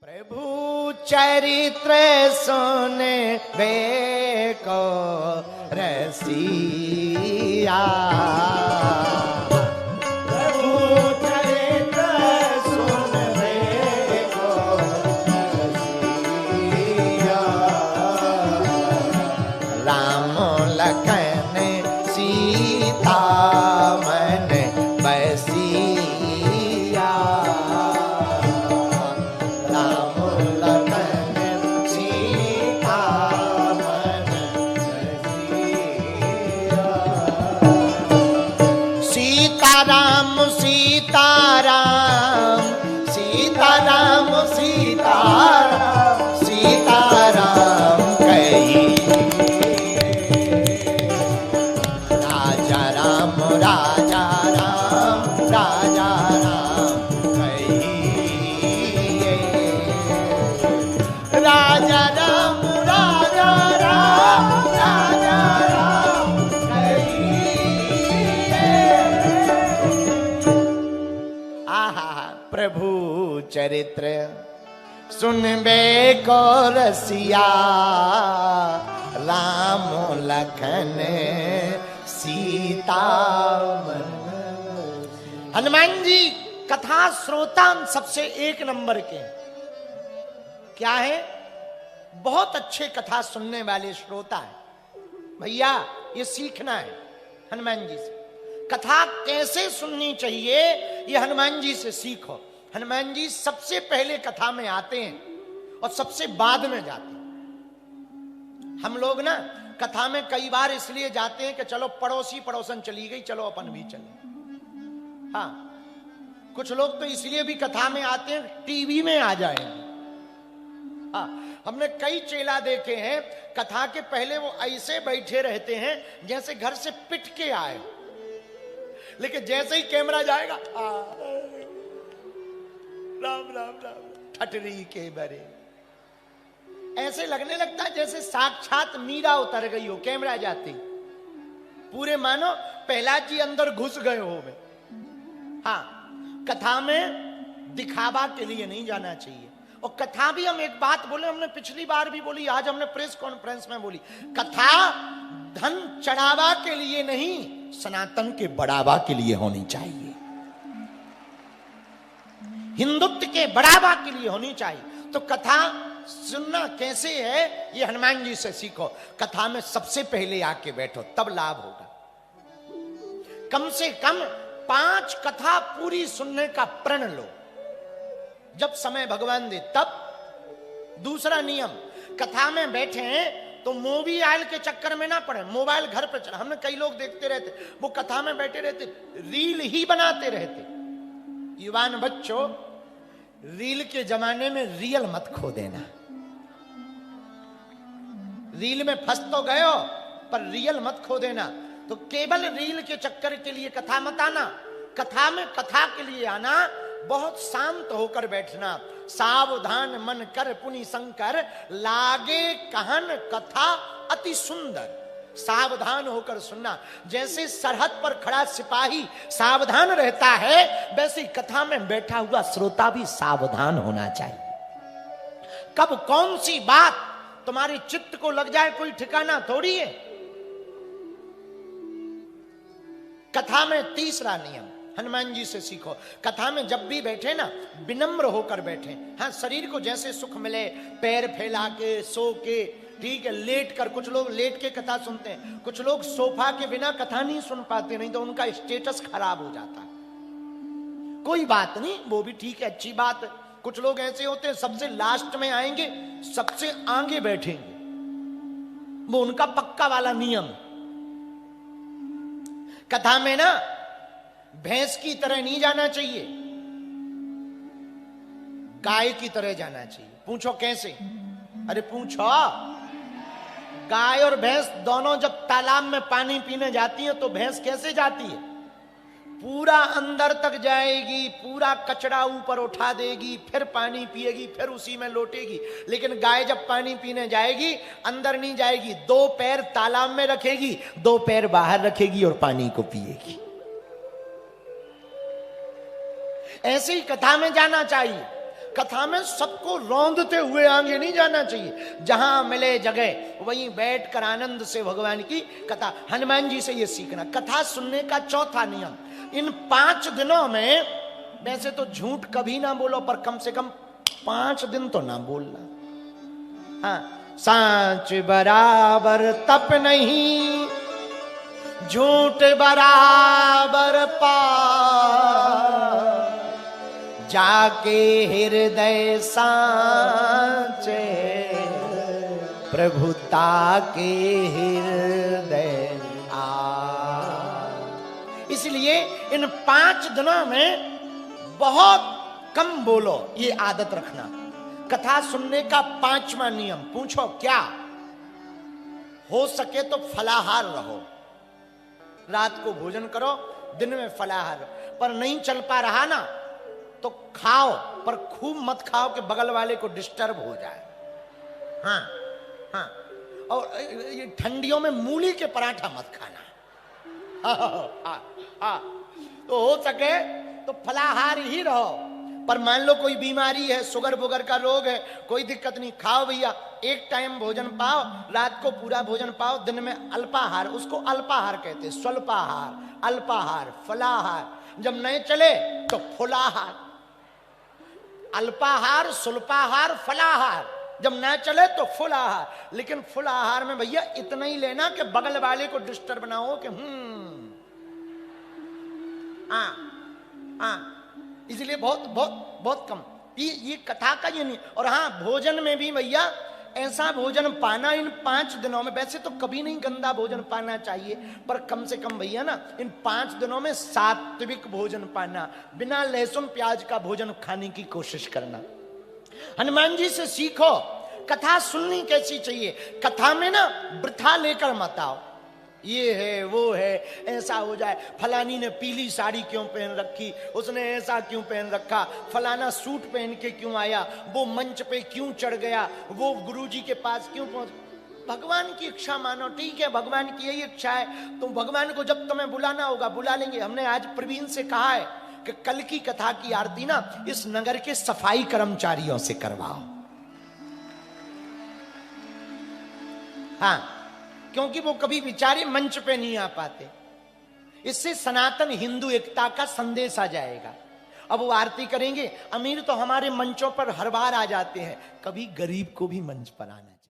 प्रभु चरित्र सुने बेको रसिया, प्रभु चरित्र सुन बेको रसिया, राम लखन सीता मन बसिया, राम लखन सीता मन बसिया। सीताराम सीताराम सीताराम सीताराम सीताराम कही, राजा राम राजा राम राजा राम कहिए, राजा राम राजा राम राजा राम कहिए। आहा प्रभु चरित्र सुनबे को रसिया, राम लखन सीता मन। हनुमान जी कथा श्रोता सबसे एक नंबर के क्या है, बहुत अच्छे कथा सुनने वाले श्रोता है। भैया ये सीखना है हनुमान जी से, कथा कैसे सुननी चाहिए ये हनुमान जी से सीखो। हनुमान जी सबसे पहले कथा में आते हैं और सबसे बाद में जाते हैं। हम लोग ना कथा में कई बार इसलिए जाते हैं कि चलो पड़ोसी पड़ोसन चली गई, चलो अपन भी चले। हाँ, कुछ लोग तो इसलिए भी कथा में आते हैं टीवी में आ जाएंगे। हाँ, हमने कई चेला देखे हैं कथा के पहले वो ऐसे बैठे रहते हैं जैसे घर से पिट के आए, लेकिन जैसे ही कैमरा जाएगा राम राम राम ठटरी के बरे, ऐसे लगने लगता है जैसे साक्षात मीरा उतर गई हो कैमरा जाती। पूरे मानो प्रहलाद जी अंदर घुस गए हो वे। हाँ, कथा में दिखावा के लिए नहीं जाना चाहिए। और कथा भी हम एक बात बोले, हमने पिछली बार भी बोली, आज हमने प्रेस कॉन्फ्रेंस में बोली, कथा धन चढ़ावा के लिए नहीं, सनातन के बढ़ावा के लिए होनी चाहिए, हिंदुत्व के बढ़ावा के लिए होनी चाहिए। तो कथा सुनना कैसे है ये हनुमान जी से सीखो। कथा में सबसे पहले आके बैठो तब लाभ होगा। कम से कम 5 कथा पूरी सुनने का प्रण लो, जब समय भगवान दे तब। दूसरा नियम, कथा में बैठे हैं तो मोबाइल के चक्कर में ना पड़े, मोबाइल घर पर चला। हमने कई लोग देखते रहते, वो कथा में बैठे रहते रील ही बनाते रहते। युवान बच्चों, रील के जमाने में रियल मत खो देना। रील में फंस तो गए हो पर रियल मत खो देना। तो केवल रील के चक्कर के लिए कथा मत आना, कथा में कथा के लिए आना, बहुत शांत होकर बैठना। सावधान मन कर पुनि शंकर, लागे कहन कथा अति सुंदर। सावधान होकर सुनना। जैसे सरहद पर खड़ा सिपाही सावधान रहता है, वैसे कथा में बैठा हुआ श्रोता भी सावधान होना चाहिए। कब कौन सी बात तुम्हारे चित्त को लग जाए कोई ठिकाना थोड़ी है। कथा में तीसरा नियम हनुमान जी से सीखो। कथा में जब भी बैठे ना, विनम्र होकर बैठे। हाँ, शरीर को जैसे सुख मिले, पैर फैला के, सो के, ठीक है, लेट कर। कुछ लोग लेट के कथा सुनते हैं, कुछ लोग सोफा के बिना कथा नहीं सुन पाते, नहीं तो उनका स्टेटस खराब हो जाता है। कोई बात नहीं, वो भी ठीक है, अच्छी बात है। कुछ लोग ऐसे होते हैं सबसे लास्ट में आएंगे, सबसे आगे बैठेंगे, वो उनका पक्का वाला नियम। कथा में ना भैंस की तरह नहीं जाना चाहिए, गाय की तरह जाना चाहिए। पूछो कैसे? अरे पूछो। गाय और भैंस दोनों जब तालाब में पानी पीने जाती हैं तो भैंस कैसे जाती है? पूरा अंदर तक जाएगी, पूरा कचरा ऊपर उठा देगी, फिर पानी पिएगी, फिर उसी में लौटेगी। लेकिन गाय जब पानी पीने जाएगी अंदर नहीं जाएगी, 2 पैर तालाब में रखेगी, 2 पैर बाहर रखेगी और पानी को पिएगी। ऐसे ही कथा में जाना चाहिए। कथा में सबको रौंदते हुए आगे नहीं जाना चाहिए, जहां मिले जगह वहीं बैठ कर आनंद से भगवान की कथा। हनुमान जी से ये सीखना। कथा सुनने का चौथा नियम, इन 5 दिनों में वैसे तो झूठ कभी ना बोलो, पर कम से कम 5 दिन तो ना बोलना। हाँ, सांच बराबर तप नहीं, झूठ बराबर पाप, जाके हृदय सांचे, प्रभुता के हृदय आ। इसलिए इन 5 दिनों में बहुत कम बोलो, ये आदत रखना। कथा सुनने का 5वां नियम, पूछो क्या? हो सके तो फलाहार रहो, रात को भोजन करो, दिन में फलाहार। पर नहीं चल पा रहा ना तो खाओ, पर खूब मत खाओ कि बगल वाले को डिस्टर्ब हो जाए। हाँ हाँ, और ये ठंडियों में मूली के पराठा मत खाना। हाँ, तो हो सके तो फलाहार ही रहो। पर मान लो कोई बीमारी है, शुगर बुगर का रोग है, कोई दिक्कत नहीं, खाओ भैया, एक टाइम भोजन पाओ, रात को पूरा भोजन पाओ, दिन में अल्पाहार, उसको अल्पाहार कहते हैं, स्वल्पाहार, अल्पाहार, फलाहार। जब नहीं चले तो फुलाहार। अल्पाहार, स्वल्पाहार, फलाहार, जब ना चले तो फुल आहार। लेकिन फुल आहार में भैया इतना ही लेना कि बगल वाले को डिस्टर्ब ना हो कि इसलिए बहुत बहुत बहुत कम। ये कथा का ये नहीं। और हाँ, भोजन में भी भैया ऐसा भोजन पाना इन 5 दिनों में, वैसे तो कभी नहीं गंदा भोजन पाना चाहिए, पर कम से कम भैया ना इन 5 दिनों में सात्विक भोजन पाना, बिना लहसुन प्याज का भोजन खाने की कोशिश करना। हनुमान जी से सीखो, कथा सुननी कैसी चाहिए। कथा में ना वृथा लेकर मत आओ, ये है वो है, ऐसा हो जाए, फलानी ने पीली साड़ी क्यों पहन रखी, उसने ऐसा क्यों पहन रखा, फलाना सूट पहन के क्यों आया, वो मंच पे क्यों चढ़ गया, वो गुरुजी के पास क्यों पहुंच। भगवान की इच्छा मानो, ठीक है, भगवान की यही इच्छा है तो भगवान को जब तुम्हें बुलाना होगा बुला लेंगे। हमने आज प्रवीण से कहा है कि कल की कथा की आरती ना इस नगर के सफाई कर्मचारियों से करवाओ। हाँ, क्योंकि वो कभी बेचारे मंच पे नहीं आ पाते। इससे सनातन हिंदू एकता का संदेश आ जाएगा। अब वो आरती करेंगे, अमीर तो हमारे मंचों पर हर बार आ जाते हैं, कभी गरीब को भी मंच पर आना चाहिए।